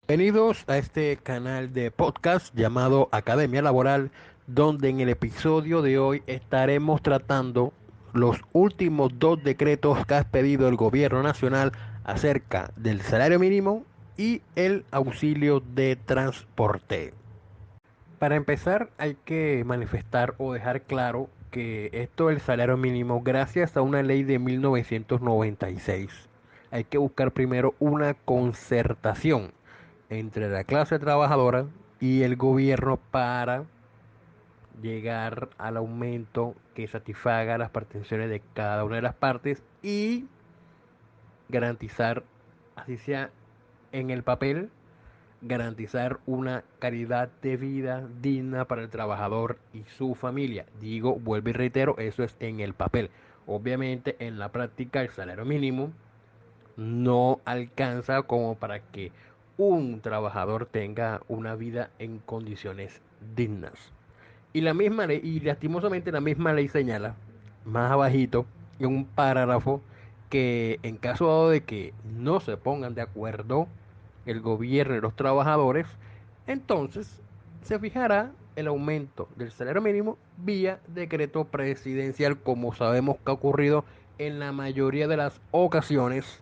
Bienvenidos a este canal de podcast llamado Academia Laboral, donde en el episodio de hoy estaremos tratando los últimos dos decretos que ha pedido el gobierno nacional acerca del salario mínimo y el auxilio de transporte. Para empezar, hay que manifestar o dejar claro que esto del salario mínimo, gracias a una ley de 1996, hay que buscar primero una concertación entre la clase trabajadora y el gobierno para llegar al aumento que satisfaga las pretensiones de cada una de las partes y garantizar, así sea en el papel, garantizar una calidad de vida digna para el trabajador y su familia. Digo, vuelvo y reitero, eso es en el papel. Obviamente en la práctica el salario mínimo no alcanza como para que un trabajador tenga una vida en condiciones dignas. Y la misma ley, y lastimosamente la misma ley señala, más abajito, en un parágrafo, que en caso dado de que no se pongan de acuerdo el gobierno y los trabajadores, entonces se fijará el aumento del salario mínimo vía decreto presidencial, como sabemos que ha ocurrido en la mayoría de las ocasiones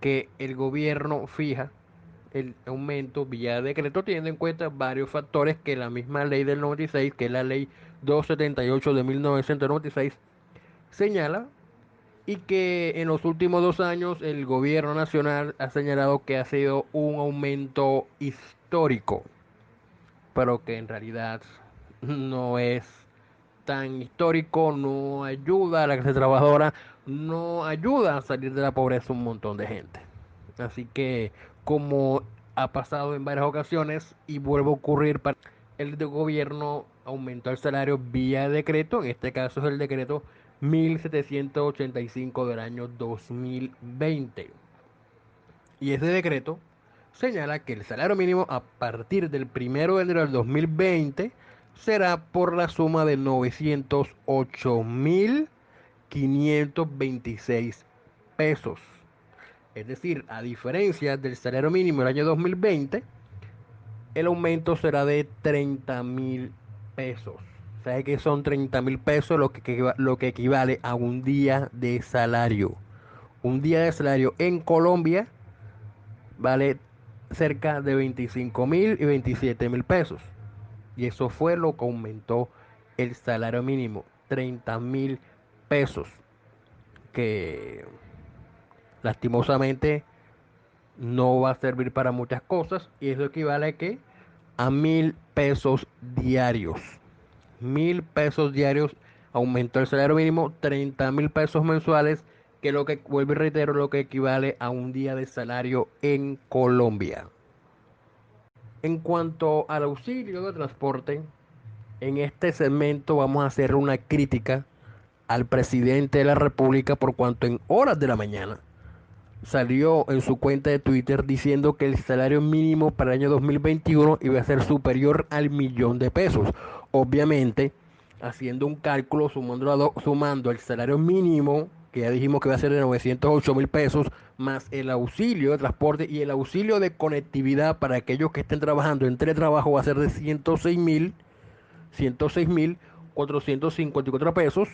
que el gobierno fija el aumento vía decreto, teniendo en cuenta varios factores que la misma ley del 96, que es la ley 278 de 1996, señala, y que en los últimos 2 años el gobierno nacional ha señalado que ha sido un aumento histórico, pero que en realidad no es tan histórico, no ayuda a la clase trabajadora, no ayuda a salir de la pobreza un montón de gente. Así que, como ha pasado en varias ocasiones y vuelve a ocurrir, para el de gobierno aumentó el salario vía decreto, en este caso es el decreto 1785 del año 2020. Y ese decreto señala que el salario mínimo a partir del 1 de enero del 2020 será por la suma de 908.526 pesos. Es decir, a diferencia del salario mínimo del año 2020, el aumento será de 30.000 pesos. ¿Sabe qué son 30.000 pesos? Lo que equivale a un día de salario. Un día de salario en Colombia vale cerca de 25.000 y 27.000 pesos. Y eso fue lo que aumentó el salario mínimo, 30.000 pesos, que lastimosamente no va a servir para muchas cosas. Y eso equivale a que a 1.000 pesos diarios. 1.000 pesos diarios aumentó el salario mínimo, 30.000 pesos mensuales, que lo que, vuelvo y reitero, lo que equivale a un día de salario en Colombia. En cuanto al auxilio de transporte, en este segmento vamos a hacer una crítica al presidente de la República por cuanto en horas de la mañana salió en su cuenta de Twitter diciendo que el salario mínimo para el año 2021 iba a ser superior al 1.000.000 de pesos. Obviamente, haciendo un cálculo, sumando el salario mínimo, que ya dijimos que va a ser de 908.000 pesos, más el auxilio de transporte y el auxilio de conectividad para aquellos que estén trabajando en teletrabajo, va a ser de 106.454 pesos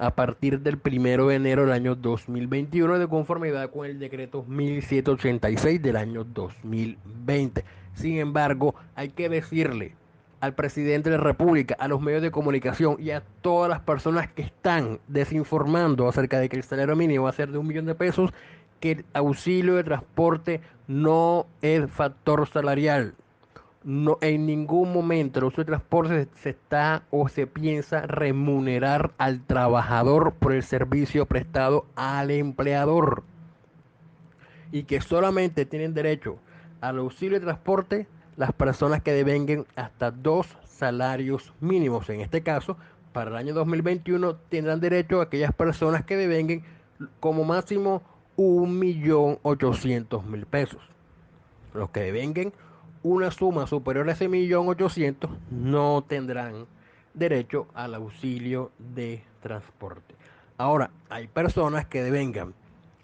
a partir del 1 de enero del año 2021, de conformidad con el decreto 1786 del año 2020. Sin embargo, hay que decirle al presidente de la República, a los medios de comunicación y a todas las personas que están desinformando acerca de que el salario mínimo va a ser de 1.000.000 de pesos, que el auxilio de transporte no es factor salarial. No, en ningún momento el uso de transporte se está o se piensa remunerar al trabajador por el servicio prestado al empleador, y que solamente tienen derecho al auxilio de transporte las personas que devenguen hasta 2 salarios mínimos. En este caso, para el año 2021 tendrán derecho a aquellas personas que devenguen como máximo 1.800.000 pesos. Los que devenguen una suma superior a ese 1.800.000 no tendrán derecho al auxilio de transporte. Ahora, hay personas que devengan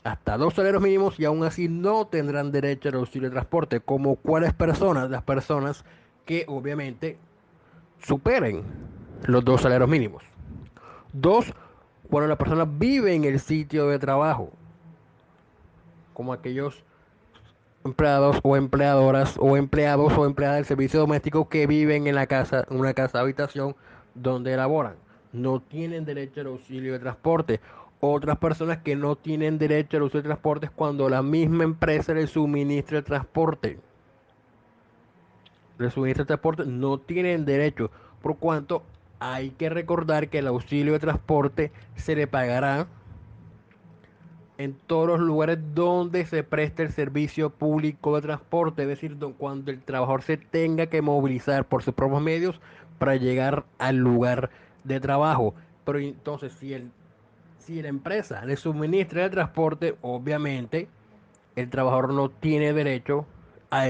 hasta 2 salarios mínimos y aún así no tendrán derecho al auxilio de transporte. ¿Como cuáles personas? Las personas que obviamente superen los 2 salarios mínimos. Dos, cuando la persona vive en el sitio de trabajo, como aquellos empleados o empleadoras o empleados o empleadas del servicio doméstico que viven en la casa, en una casa habitación donde laboran. No tienen derecho al auxilio de transporte. Otras personas que no tienen derecho al auxilio de transporte es cuando la misma empresa les suministra el transporte. Les suministra el transporte, no tienen derecho. Por cuanto hay que recordar que el auxilio de transporte se le pagará en todos los lugares donde se preste el servicio público de transporte, es decir, cuando el trabajador se tenga que movilizar por sus propios medios para llegar al lugar de trabajo. Pero entonces, si la empresa le suministra el transporte, obviamente el trabajador no tiene derecho a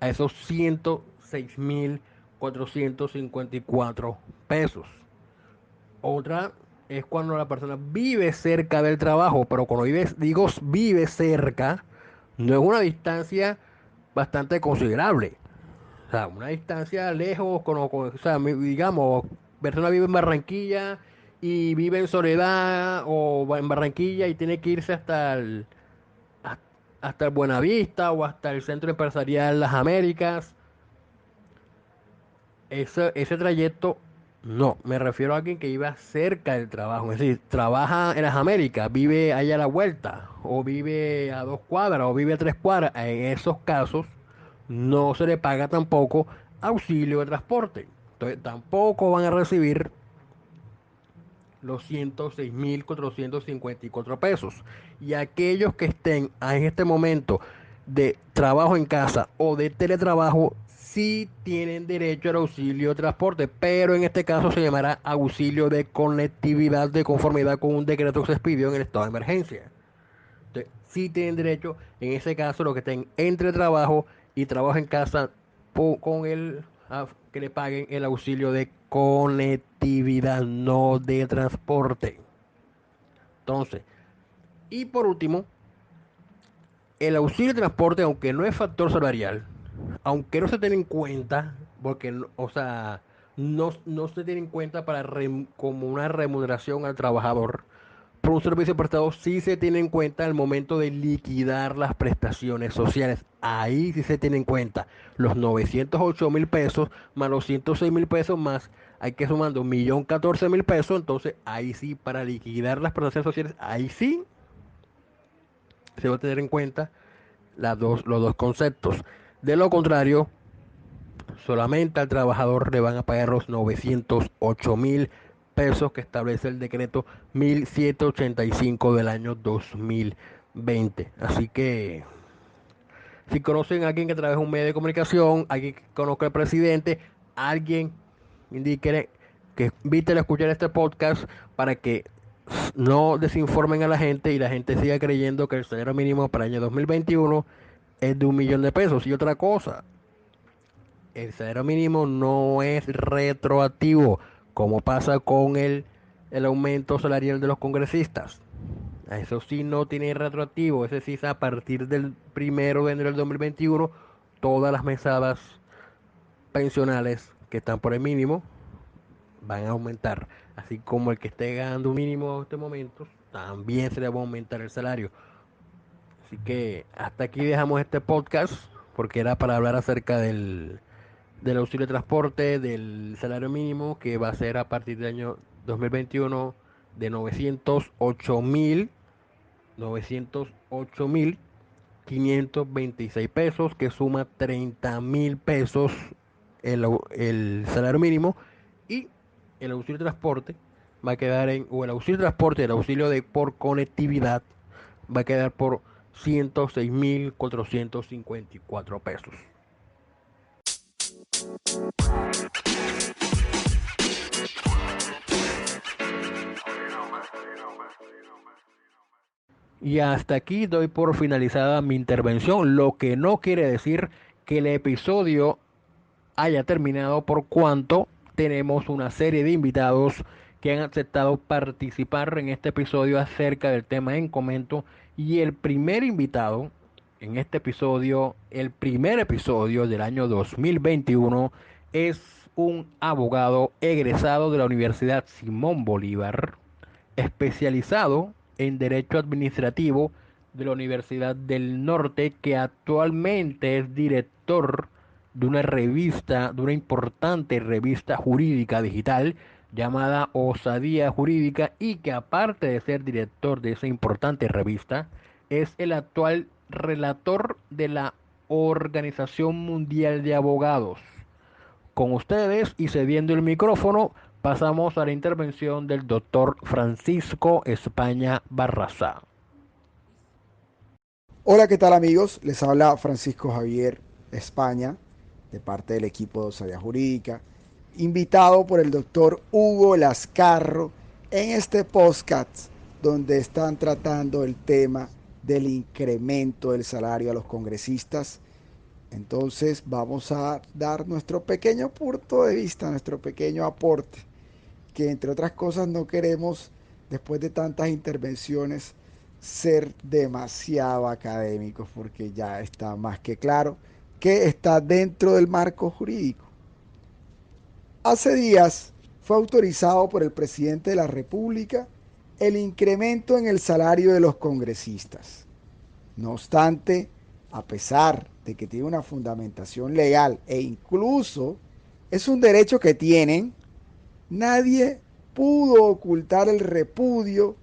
a esos 106.454 pesos. Otra es cuando la persona vive cerca del trabajo, pero cuando digo vive cerca, no es una distancia bastante considerable. O sea, una distancia lejos, o sea, digamos, persona vive en Barranquilla y vive en Soledad o en Barranquilla y tiene que irse hasta el Buenavista o hasta el Centro Empresarial Las Américas. Ese trayecto, no, me refiero a alguien que iba cerca del trabajo, es decir, trabaja en las Américas, vive allá a la vuelta, o vive a 2 cuadras, o vive a 3 cuadras. En esos casos, no se le paga tampoco auxilio de transporte. Entonces, tampoco van a recibir los 106.454 pesos. Y aquellos que estén en este momento de trabajo en casa o de teletrabajo, sí tienen derecho al auxilio de transporte, pero en este caso se llamará auxilio de conectividad de conformidad con un decreto que se expidió en el estado de emergencia. Entonces, sí tienen derecho, en ese caso, los que estén entre trabajo y trabajo en casa con que le paguen el auxilio de conectividad, no de transporte. Entonces, y por último, el auxilio de transporte, aunque no es factor salarial, aunque no se tiene en cuenta, porque, o sea, no se tiene en cuenta como una remuneración al trabajador, por un servicio prestado sí se tiene en cuenta al momento de liquidar las prestaciones sociales. Ahí sí se tiene en cuenta los 908.000 pesos más los 106.000 pesos más. Hay que sumando 1.014.000 pesos. Entonces ahí sí, para liquidar las prestaciones sociales, ahí sí se va a tener en cuenta los dos conceptos. De lo contrario, solamente al trabajador le van a pagar los 908.000 pesos que establece el decreto 1785 del año 2020. Así que si conocen a alguien que trabaja en un medio de comunicación, alguien que conozca al presidente, alguien, indique que inviten a escuchar este podcast para que no desinformen a la gente y la gente siga creyendo que el salario mínimo para el año 2021 es de 1 millón de pesos. Y otra cosa, el salario mínimo no es retroactivo, como pasa con el aumento salarial de los congresistas. Eso sí no tiene retroactivo, ese sí es a partir del 1 de enero del 2021, todas las mesadas pensionales que están por el mínimo van a aumentar. Así como el que esté ganando un mínimo en este momento, también se le va a aumentar el salario. Así que hasta aquí dejamos este podcast, porque era para hablar acerca del auxilio de transporte, del salario mínimo, que va a ser a partir del año 2021 de 908.526 pesos, que suma 30.000 pesos el salario mínimo, y el auxilio de transporte va a quedar o el auxilio de transporte, el auxilio de por conectividad, va a quedar por 106.454 pesos. Y hasta aquí doy por finalizada mi intervención, lo que no quiere decir que el episodio haya terminado, por cuanto tenemos una serie de invitados que han aceptado participar en este episodio acerca del tema en comento. Y el primer invitado en este episodio, el primer episodio del año 2021, es un abogado egresado de la Universidad Simón Bolívar, especializado en Derecho Administrativo de la Universidad del Norte, que actualmente es director de una revista, de una importante revista jurídica digital llamada Osadía Jurídica, y que aparte de ser director de esa importante revista, es el actual relator de la Organización Mundial de Abogados. Con ustedes y cediendo el micrófono, pasamos a la intervención del doctor Francisco España Barraza. Hola, ¿qué tal amigos? Les habla Francisco Javier España, de parte del equipo de Osadía Jurídica, invitado por el doctor Hugo Lascarro en este podcast donde están tratando el tema del incremento del salario a los congresistas. Entonces vamos a dar nuestro pequeño punto de vista, nuestro pequeño aporte, que entre otras cosas no queremos, después de tantas intervenciones, ser demasiado académicos, porque ya está más que claro que está dentro del marco jurídico. Hace días fue autorizado por el presidente de la República el incremento en el salario de los congresistas. No obstante, a pesar de que tiene una fundamentación legal e incluso es un derecho que tienen, nadie pudo ocultar el repudio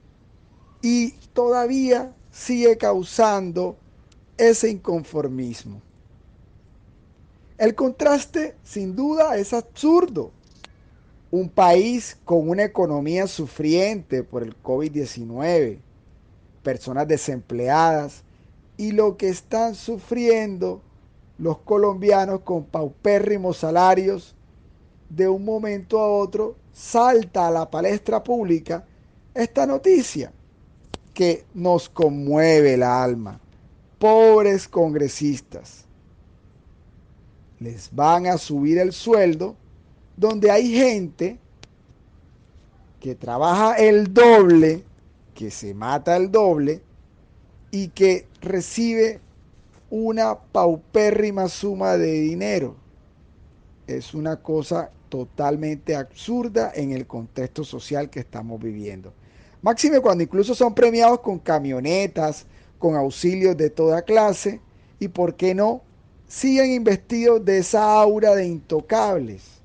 y todavía sigue causando ese inconformismo. El contraste, sin duda, es absurdo. Un país con una economía sufriente por el COVID-19, personas desempleadas y lo que están sufriendo los colombianos con paupérrimos salarios, de un momento a otro salta a la palestra pública esta noticia que nos conmueve el alma. Pobres congresistas, les van a subir el sueldo donde hay gente que trabaja el doble, que se mata el doble y que recibe una paupérrima suma de dinero. Es una cosa totalmente absurda en el contexto social que estamos viviendo. Máxime cuando incluso son premiados con camionetas, con auxilios de toda clase y, ¿por qué no?, siguen investidos de esa aura de intocables.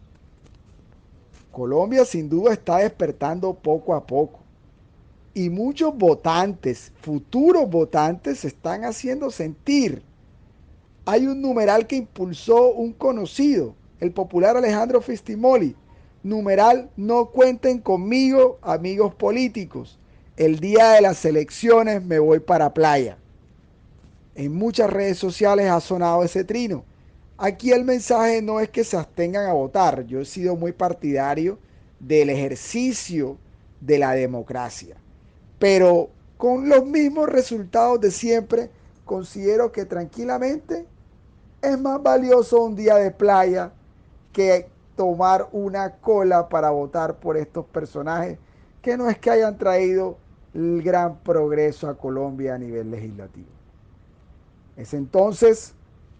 Colombia sin duda está despertando poco a poco y muchos votantes, futuros votantes, se están haciendo sentir. Hay un numeral que impulsó un conocido, el popular Alejandro Fistimoli. Numeral: no cuenten conmigo, amigos políticos. El día de las elecciones me voy para playa. En muchas redes sociales ha sonado ese trino. Aquí el mensaje no es que se abstengan a votar. Yo he sido muy partidario del ejercicio de la democracia. Pero con los mismos resultados de siempre, considero que tranquilamente es más valioso un día de playa que tomar una cola para votar por estos personajes que no es que hayan traído el gran progreso a Colombia a nivel legislativo. Es entonces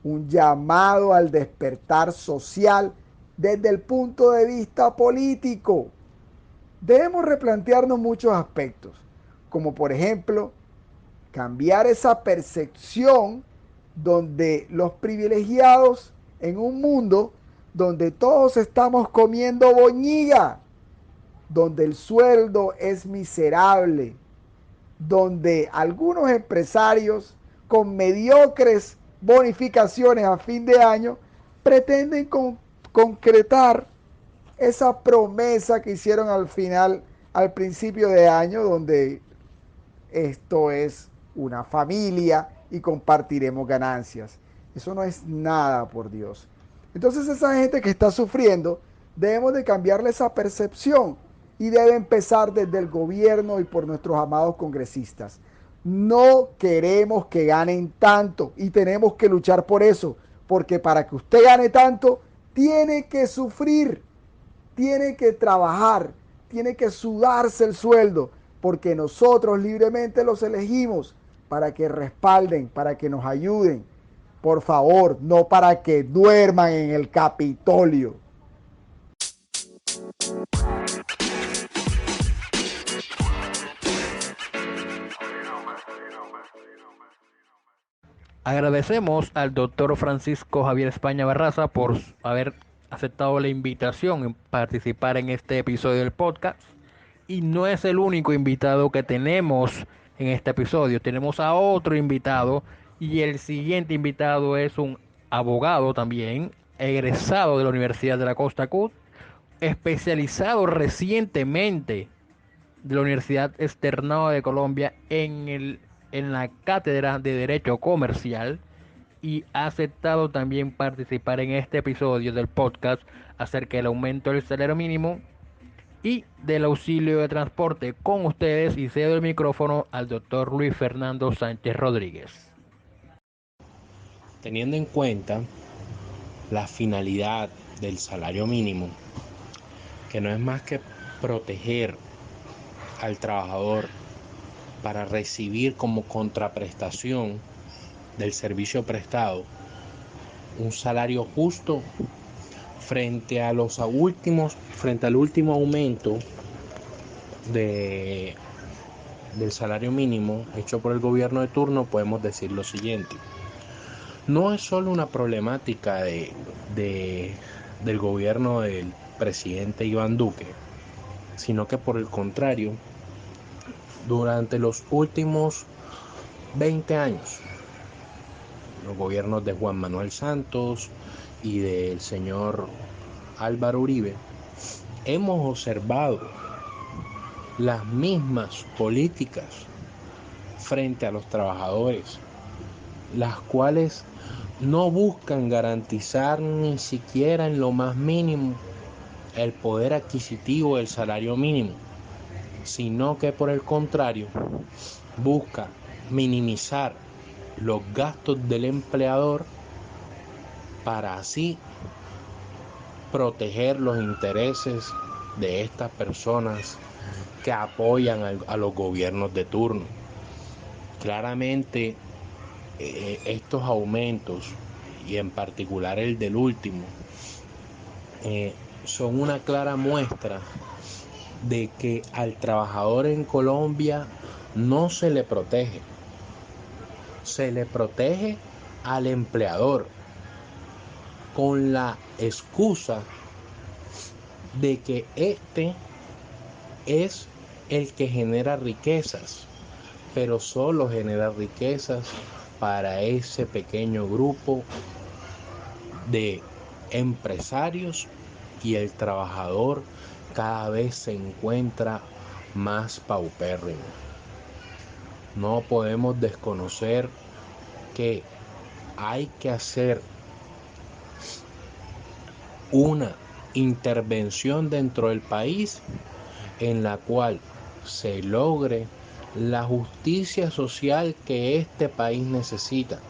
un llamado al despertar social desde el punto de vista político. Debemos replantearnos muchos aspectos, como por ejemplo cambiar esa percepción donde los privilegiados, en un mundo donde todos estamos comiendo boñiga, donde el sueldo es miserable, donde algunos empresarios con mediocres bonificaciones a fin de año pretenden concretar esa promesa que hicieron al final, al principio de año, donde esto es una familia y compartiremos ganancias. Eso no es nada, por Dios. Entonces esa gente que está sufriendo, debemos de cambiarle esa percepción y debe empezar desde el gobierno y por nuestros amados congresistas. No queremos que ganen tanto y tenemos que luchar por eso, porque para que usted gane tanto, tiene que sufrir, tiene que trabajar, tiene que sudarse el sueldo, porque nosotros libremente los elegimos para que respalden, para que nos ayuden. Por favor, no para que duerman en el Capitolio. Agradecemos al doctor Francisco Javier España Barraza por haber aceptado la invitación en participar en este episodio del podcast. Y no es el único invitado que tenemos en este episodio. Tenemos a otro invitado y el siguiente invitado es un abogado también, egresado de la Universidad de la Costa Cut, especializado recientemente de la Universidad Externado de Colombia en la cátedra de Derecho Comercial y ha aceptado también participar en este episodio del podcast acerca del aumento del salario mínimo y del auxilio de transporte. Con ustedes y cedo el micrófono al doctor Luis Fernando Sánchez Rodríguez. Teniendo en cuenta la finalidad del salario mínimo, que no es más que proteger al trabajador para recibir como contraprestación del servicio prestado un salario justo frente al último aumento de, del salario mínimo hecho por el gobierno de turno, podemos decir lo siguiente: no es solo una problemática del gobierno del presidente Iván Duque, sino que por el contrario, durante los últimos 20 años, los gobiernos de Juan Manuel Santos y del señor Álvaro Uribe, hemos observado las mismas políticas frente a los trabajadores, las cuales no buscan garantizar ni siquiera en lo más mínimo el poder adquisitivo del salario mínimo, sino que por el contrario busca minimizar los gastos del empleador para así proteger los intereses de estas personas que apoyan a los gobiernos de turno. Claramente, estos aumentos, y en particular el del último, son una clara muestra de que al trabajador en Colombia no se le protege, se le protege al empleador con la excusa de que este es el que genera riquezas, pero solo genera riquezas para ese pequeño grupo de empresarios, y el trabajador cada vez se encuentra más paupérrimo. No podemos desconocer que hay que hacer una intervención dentro del país en la cual se logre la justicia social que este país necesita.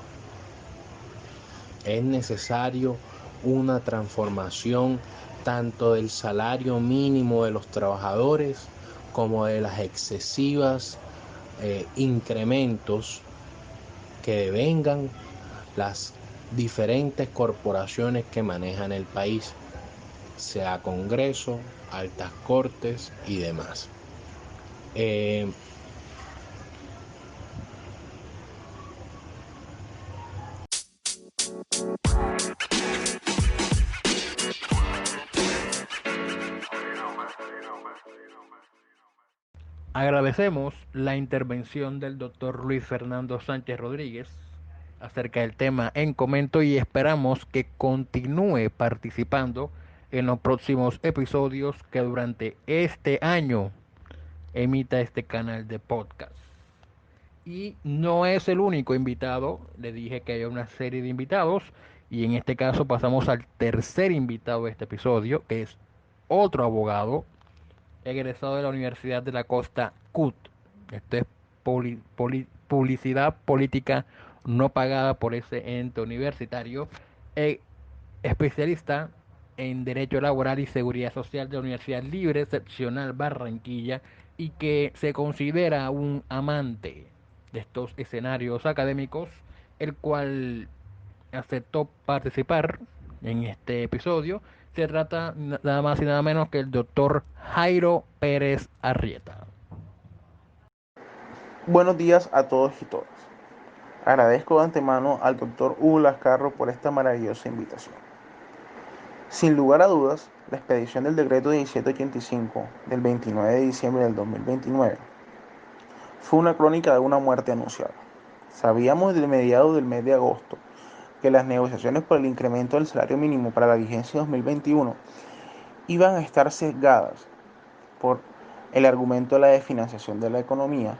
Es necesario una transformación tanto del salario mínimo de los trabajadores como de las excesivas incrementos que devengan las diferentes corporaciones que manejan el país, sea Congreso, altas cortes y demás. Agradecemos la intervención del doctor Luis Fernando Sánchez Rodríguez acerca del tema en comento y esperamos que continúe participando en los próximos episodios que durante este año emita este canal de podcast. Y no es el único invitado, le dije que hay una serie de invitados y en este caso pasamos al tercer invitado de este episodio, que es otro abogado egresado de la Universidad de la Costa CUT. Esto es publicidad política no pagada por ese ente universitario. Especialista en Derecho Laboral y Seguridad Social de la Universidad Libre Seccional Barranquilla y que se considera un amante de estos escenarios académicos, el cual aceptó participar en este episodio. Se trata nada más y nada menos que el doctor Jairo Pérez Arrieta. Buenos días a todos y todas. Agradezco de antemano al doctor Hugo Lascarro por esta maravillosa invitación. Sin lugar a dudas, la expedición del decreto 1785 del 29 de diciembre del 2029 fue una crónica de una muerte anunciada. Sabíamos desde mediados del mes de agosto que las negociaciones por el incremento del salario mínimo para la vigencia 2021 iban a estar sesgadas por el argumento de la desfinanciación de la economía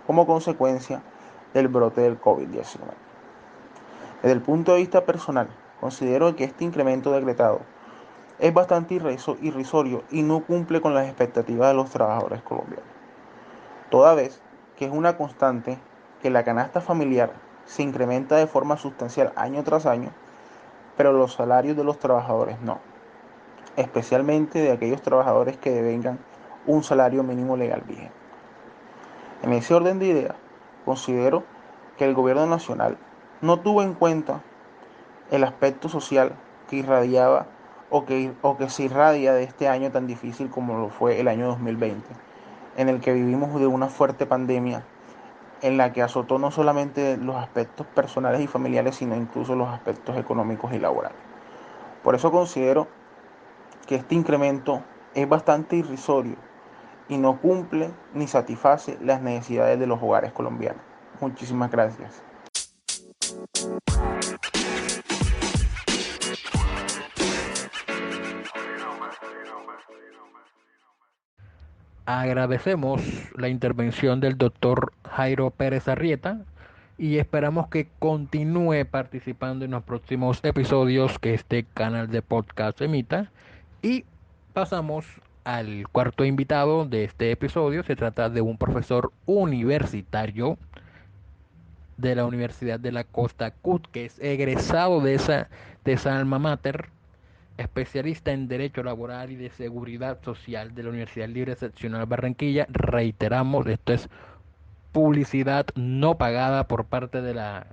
como consecuencia del brote del COVID-19. Desde el punto de vista personal, considero que este incremento decretado es bastante irrisorio y no cumple con las expectativas de los trabajadores colombianos, toda vez que es una constante que la canasta familiar se incrementa de forma sustancial año tras año, pero los salarios de los trabajadores no, especialmente de aquellos trabajadores que devengan un salario mínimo legal vigente. En ese orden de ideas, considero que el gobierno nacional no tuvo en cuenta el aspecto social que irradiaba o que se irradia de este año tan difícil como lo fue el año 2020, en el que vivimos de una fuerte pandemia en la que azotó no solamente los aspectos personales y familiares, sino incluso los aspectos económicos y laborales. Por eso considero que este incremento es bastante irrisorio y no cumple ni satisface las necesidades de los hogares colombianos. Muchísimas gracias. Agradecemos la intervención del doctor Jairo Pérez Arrieta y esperamos que continúe participando en los próximos episodios que este canal de podcast emita. Y pasamos al cuarto invitado de este episodio. Se trata de un profesor universitario de la Universidad de la Costa CUT, que es egresado de esa alma mater, especialista en Derecho Laboral y de Seguridad Social de la Universidad Libre Seccional Barranquilla. Reiteramos, esto es publicidad no pagada por parte de la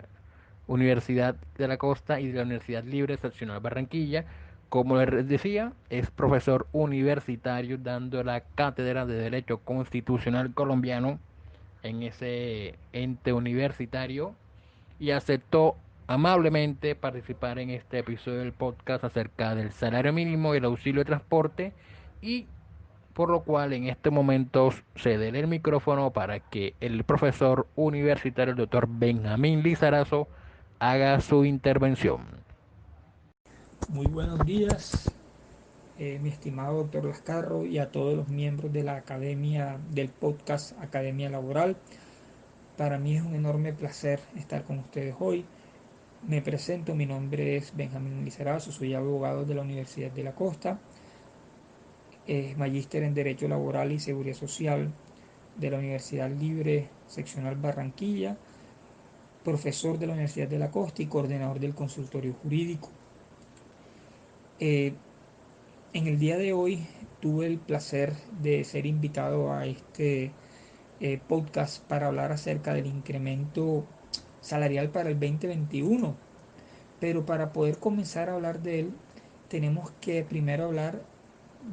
Universidad de la Costa y de la Universidad Libre Seccional Barranquilla. Como les decía, es profesor universitario dando la cátedra de Derecho Constitucional Colombiano en ese ente universitario y aceptó amablemente participar en este episodio del podcast acerca del salario mínimo y el auxilio de transporte, y por lo cual en este momento cederé el micrófono para que el profesor universitario, el doctor Benjamín Lizarazo, haga su intervención. Muy buenos días, mi estimado doctor Lascarro, y a todos los miembros de la Academia del Podcast Academia Laboral. Para mí es un enorme placer estar con ustedes hoy. Me presento, mi nombre es Benjamín Lizarazo, soy abogado de la Universidad de la Costa, magíster en Derecho Laboral y Seguridad Social de la Universidad Libre Seccional Barranquilla, profesor de la Universidad de la Costa y coordinador del consultorio jurídico. En el día de hoy tuve el placer de ser invitado a este podcast para hablar acerca del incremento salarial para el 2021. Pero para poder comenzar a hablar de él, tenemos que primero hablar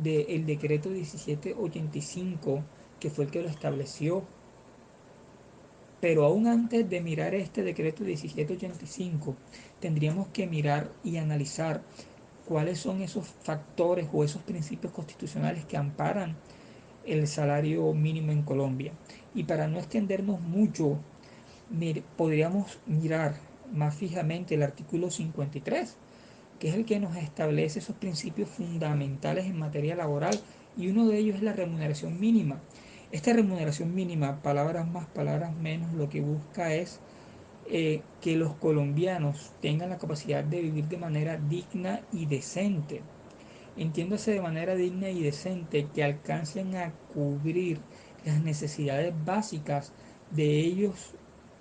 del decreto 1785, que fue el que lo estableció. Pero aún antes de mirar este decreto 1785, tendríamos que mirar y analizar cuáles son esos factores o esos principios constitucionales que amparan el salario mínimo en Colombia. Y para no extendernos mucho, podríamos mirar más fijamente el artículo 53, que es el que nos establece esos principios fundamentales en materia laboral, y uno de ellos es la remuneración mínima. Esta remuneración mínima, palabras más, palabras menos, lo que busca es que los colombianos tengan la capacidad de vivir de manera digna y decente. Entiéndase de manera digna y decente que alcancen a cubrir las necesidades básicas de ellos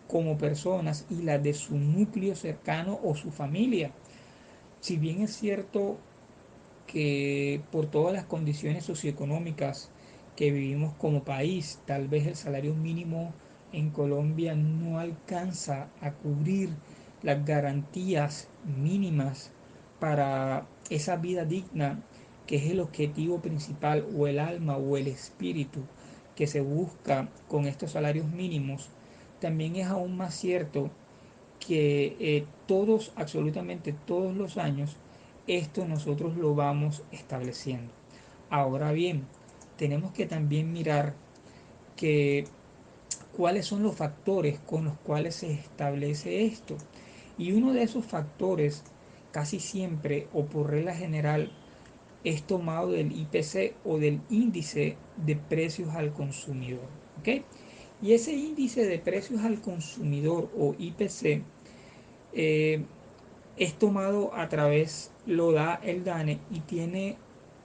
como personas y las de su núcleo cercano o su familia. Si bien es cierto, que por todas las condiciones socioeconómicas que vivimos como país, tal vez el salario mínimo en Colombia no alcanza a cubrir las garantías mínimas para esa vida digna que es el objetivo principal o el alma o el espíritu que se busca con estos salarios mínimos. También es aún más cierto que todos, absolutamente todos los años, esto nosotros lo vamos estableciendo. Ahora bien, tenemos que también mirar que cuáles son los factores con los cuales se establece esto. Y uno de esos factores, casi siempre o por regla general, es tomado del IPC o del índice de precios al consumidor. ¿Ok? Y ese índice de precios al consumidor o IPC eh, es tomado a través, lo da el DANE y tiene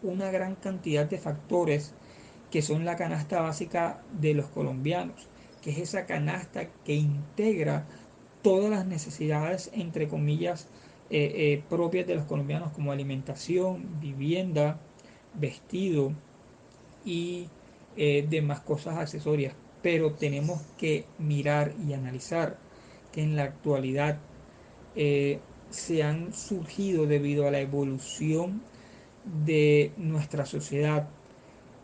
una gran cantidad de factores que son la canasta básica de los colombianos, que es esa canasta que integra todas las necesidades, entre comillas, propias de los colombianos como alimentación, vivienda, vestido y demás cosas accesorias. Pero tenemos que mirar y analizar que en la actualidad eh, se han surgido debido a la evolución de nuestra sociedad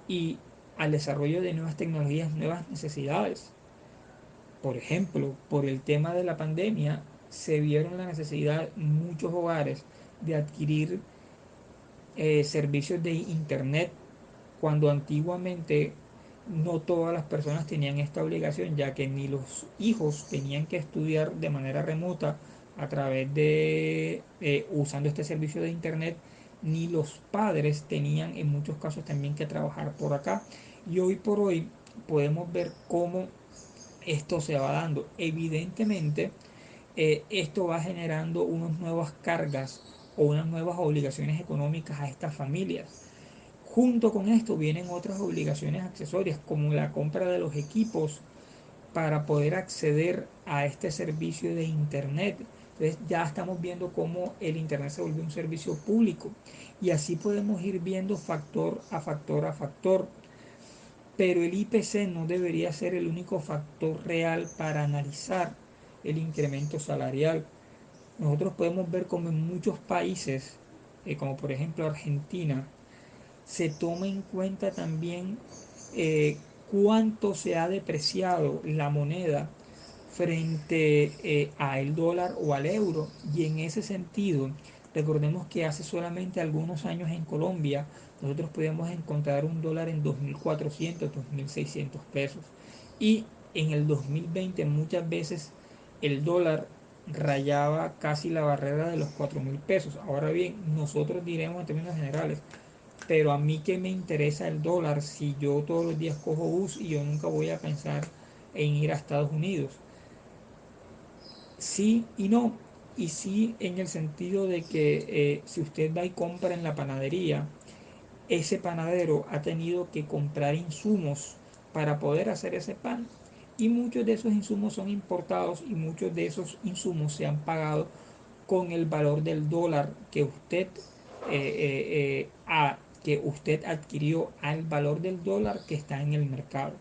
y al desarrollo de nuevas tecnologías, nuevas necesidades. Por ejemplo, por el tema de la pandemia, se vieron la necesidad en muchos hogares de adquirir servicios de internet cuando antiguamente no todas las personas tenían esta obligación, ya que ni los hijos tenían que estudiar de manera remota a través de usando este servicio de internet, ni los padres tenían en muchos casos también que trabajar por acá. Y hoy por hoy podemos ver cómo esto se va dando. Evidentemente, esto va generando unas nuevas cargas o unas nuevas obligaciones económicas a estas familias. Junto con esto vienen otras obligaciones accesorias como la compra de los equipos para poder acceder a este servicio de internet. Entonces ya estamos viendo cómo el internet se volvió un servicio público y así podemos ir viendo factor a factor a factor. Pero el IPC no debería ser el único factor real para analizar el incremento salarial. Nosotros podemos ver como en muchos países, como por ejemplo Argentina, se toma en cuenta también cuánto se ha depreciado la moneda frente a el dólar o al euro. Y en ese sentido, recordemos que hace solamente algunos años en Colombia nosotros podíamos encontrar un dólar en 2.400, 2.600 pesos. Y en el 2020 muchas veces el dólar rayaba casi la barrera de los 4.000 pesos. Ahora bien, nosotros diremos en términos generales, pero a mí que me interesa el dólar si yo todos los días cojo bus y yo nunca voy a pensar en ir a Estados Unidos. Sí y no. Y sí en el sentido de que si usted va y compra en la panadería, ese panadero ha tenido que comprar insumos para poder hacer ese pan. Y muchos de esos insumos son importados y muchos de esos insumos se han pagado con el valor del dólar que usted adquirió al valor del dólar que está en el mercado.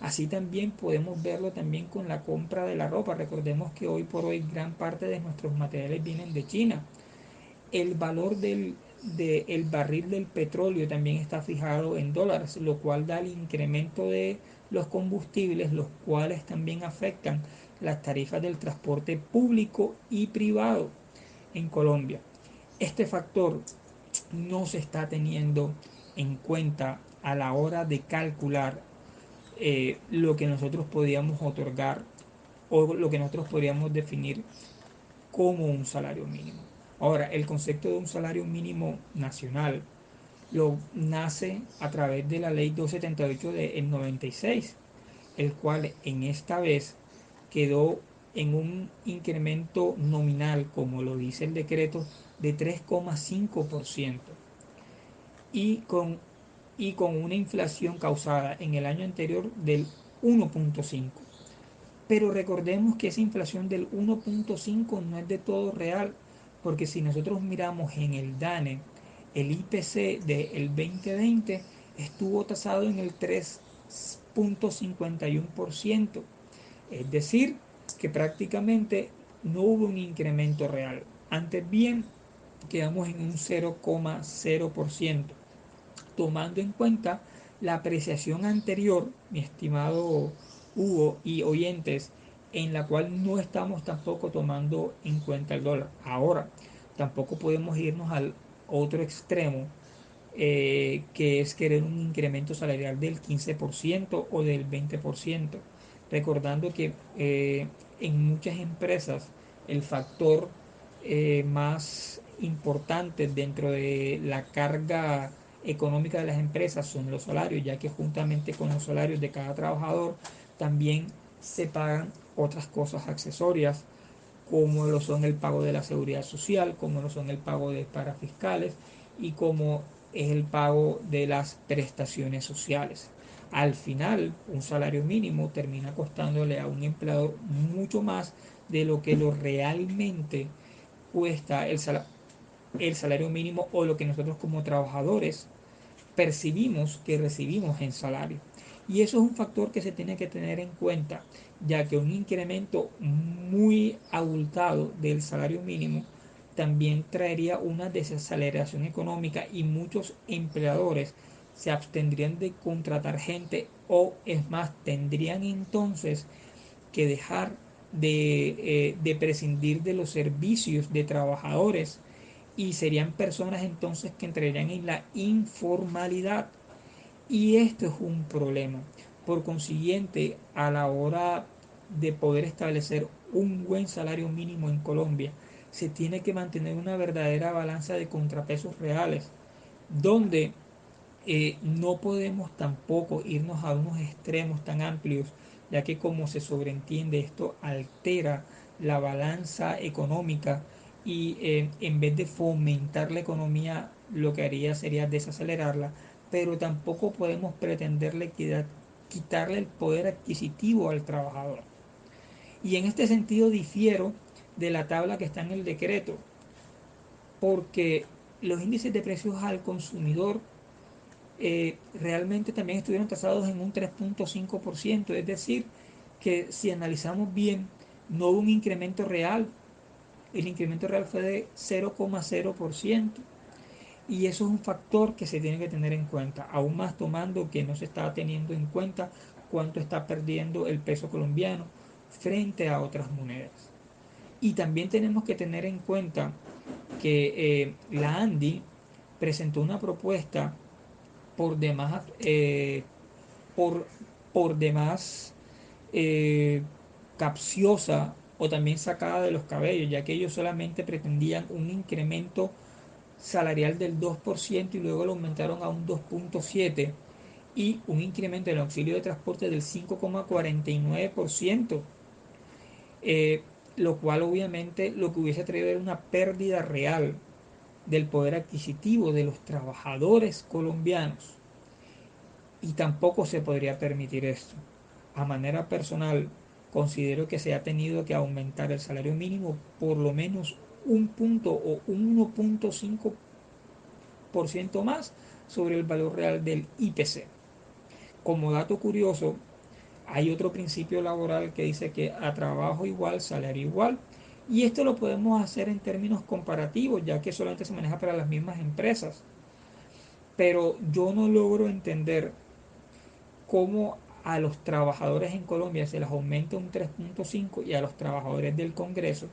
Así también podemos verlo también con la compra de la ropa. Recordemos que hoy por hoy gran parte de nuestros materiales vienen de China. El valor el barril del petróleo también está fijado en dólares, lo cual da el incremento de los combustibles, los cuales también afectan las tarifas del transporte público y privado en Colombia. Este factor no se está teniendo en cuenta a la hora de calcular lo que nosotros podíamos otorgar o lo que nosotros podríamos definir como un salario mínimo. Ahora, el concepto de un salario mínimo nacional lo nace a través de la ley 278 del 96, el cual en esta vez quedó en un incremento nominal, como lo dice el decreto, de 3,5% y con, y con una inflación causada en el año anterior del 1,5%. Pero recordemos que esa inflación del 1,5 no es de todo real, porque si nosotros miramos en el DANE, el IPC del 2020 estuvo tasado en el 3,51%, es decir, que prácticamente no hubo un incremento real. Antes bien, quedamos en un 0,0%, tomando en cuenta la apreciación anterior, mi estimado Hugo y oyentes, en la cual no estamos tampoco tomando en cuenta el dólar. Ahora, tampoco podemos irnos al otro extremo, que es querer un incremento salarial del 15% o del 20%, recordando que en muchas empresas el factor más importante dentro de la carga económica de las empresas son los salarios, ya que juntamente con los salarios de cada trabajador también se pagan otras cosas accesorias, como lo son el pago de la seguridad social, como lo son el pago de parafiscales y como es el pago de las prestaciones sociales. Al final, un salario mínimo termina costándole a un empleador mucho más de lo que lo realmente cuesta el salario mínimo o lo que nosotros como trabajadores percibimos que recibimos en salario. Y eso es un factor que se tiene que tener en cuenta, ya que un incremento muy abultado del salario mínimo también traería una desaceleración económica y muchos empleadores se abstendrían de contratar gente o es más, tendrían entonces que dejar de prescindir de los servicios de trabajadores y serían personas entonces que entrarían en la informalidad. Y esto es un problema. Por consiguiente, a la hora de poder establecer un buen salario mínimo en Colombia, se tiene que mantener una verdadera balanza de contrapesos reales, donde no podemos tampoco irnos a unos extremos tan amplios, ya que como se sobreentiende esto altera la balanza económica y en vez de fomentar la economía lo que haría sería desacelerarla, pero tampoco podemos pretenderle quitarle el poder adquisitivo al trabajador. Y en este sentido difiero de la tabla que está en el decreto, porque los índices de precios al consumidor realmente también estuvieron tasados en un 3,5%, es decir, que si analizamos bien, no hubo un incremento real, el incremento real fue de 0,0%, y eso es un factor que se tiene que tener en cuenta, aún más tomando que no se está teniendo en cuenta cuánto está perdiendo el peso colombiano frente a otras monedas. Y también tenemos que tener en cuenta que la ANDI presentó una propuesta por demás, por, por demás eh, capciosa o también sacada de los cabellos, ya que ellos solamente pretendían un incremento salarial del 2% y luego lo aumentaron a un 2,7% y un incremento del auxilio de transporte del 5,49%, eh, lo cual obviamente lo que hubiese traído era una pérdida real del poder adquisitivo de los trabajadores colombianos. Y tampoco se podría permitir esto. A manera personal, considero que se ha tenido que aumentar el salario mínimo por lo menos un punto o un 1,5% más sobre el valor real del IPC. Como dato curioso, hay otro principio laboral que dice que a trabajo igual, salario igual. Y esto lo podemos hacer en términos comparativos, ya que solamente se maneja para las mismas empresas. Pero yo no logro entender cómo a los trabajadores en Colombia se les aumenta un 3,5% y a los trabajadores del Congreso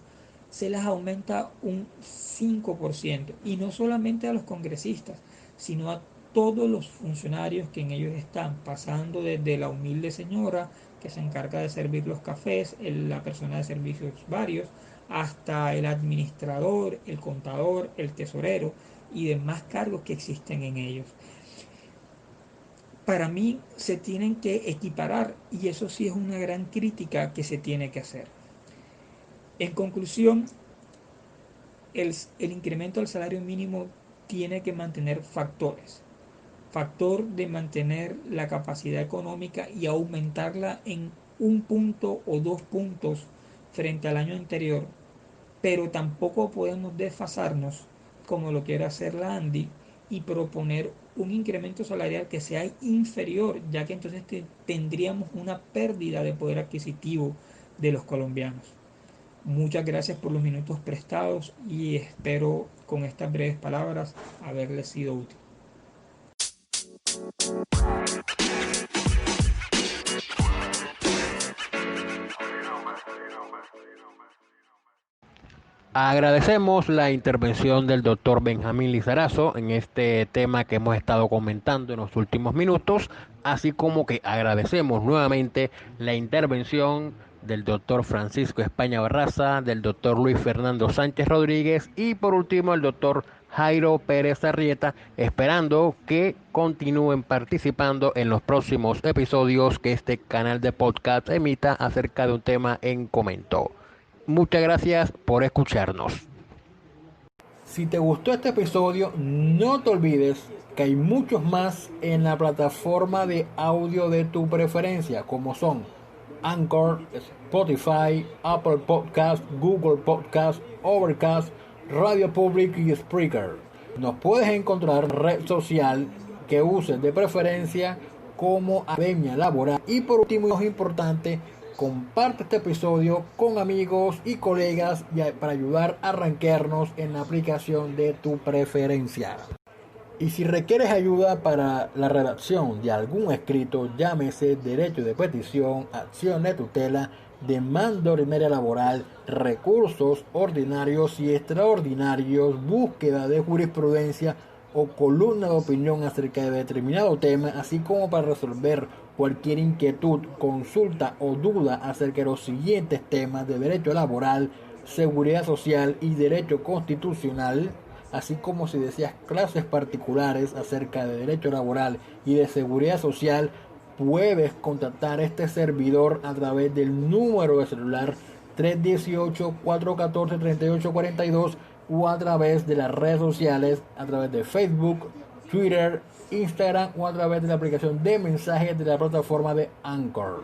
se les aumenta un 5%. Y no solamente a los congresistas, sino a todos los funcionarios que en ellos están, pasando desde la humilde señora que se encarga de servir los cafés, la persona de servicios varios, hasta el administrador, el contador, el tesorero y demás cargos que existen en ellos. Para mí se tienen que equiparar y eso sí es una gran crítica que se tiene que hacer. En conclusión, el incremento del salario mínimo tiene que mantener factores. Factor de mantener la capacidad económica y aumentarla en un punto o 2 puntos frente al año anterior, pero tampoco podemos desfasarnos como lo quiere hacer la ANDI y proponer un incremento salarial que sea inferior, ya que entonces tendríamos una pérdida de poder adquisitivo de los colombianos. Muchas gracias por los minutos prestados y espero con estas breves palabras haberles sido útil. Agradecemos la intervención del doctor Benjamín Lizarazo en este tema que hemos estado comentando en los últimos minutos, así como que agradecemos nuevamente la intervención del doctor Francisco España Barraza, del doctor Luis Fernando Sánchez Rodríguez y por último el doctor Jairo Pérez Arrieta, esperando que continúen participando en los próximos episodios que este canal de podcast emita acerca de un tema en comento. Muchas gracias por escucharnos. Si te gustó este episodio, no te olvides que hay muchos más en la plataforma de audio de tu preferencia, como son Anchor, Spotify, Apple Podcast, Google Podcast, Overcast, Radio Public y Spreaker. Nos puedes encontrar en red social que uses de preferencia como Academia Laboral. Y por último, y más importante, comparte este episodio con amigos y colegas para ayudar a rankearnos en la aplicación de tu preferencia. Y si requieres ayuda para la redacción de algún escrito, llámese derecho de petición, acción de tutela, demanda ordinaria laboral, recursos ordinarios y extraordinarios, búsqueda de jurisprudencia o columna de opinión acerca de determinado tema, así como para resolver cualquier inquietud, consulta o duda acerca de los siguientes temas de derecho laboral, seguridad social y derecho constitucional, así como si deseas clases particulares acerca de derecho laboral y de seguridad social, puedes contactar a este servidor a través del número de celular 318-414-3842 o a través de las redes sociales, a través de Facebook, Twitter, Instagram o a través de la aplicación de mensajes de la plataforma de Anchor.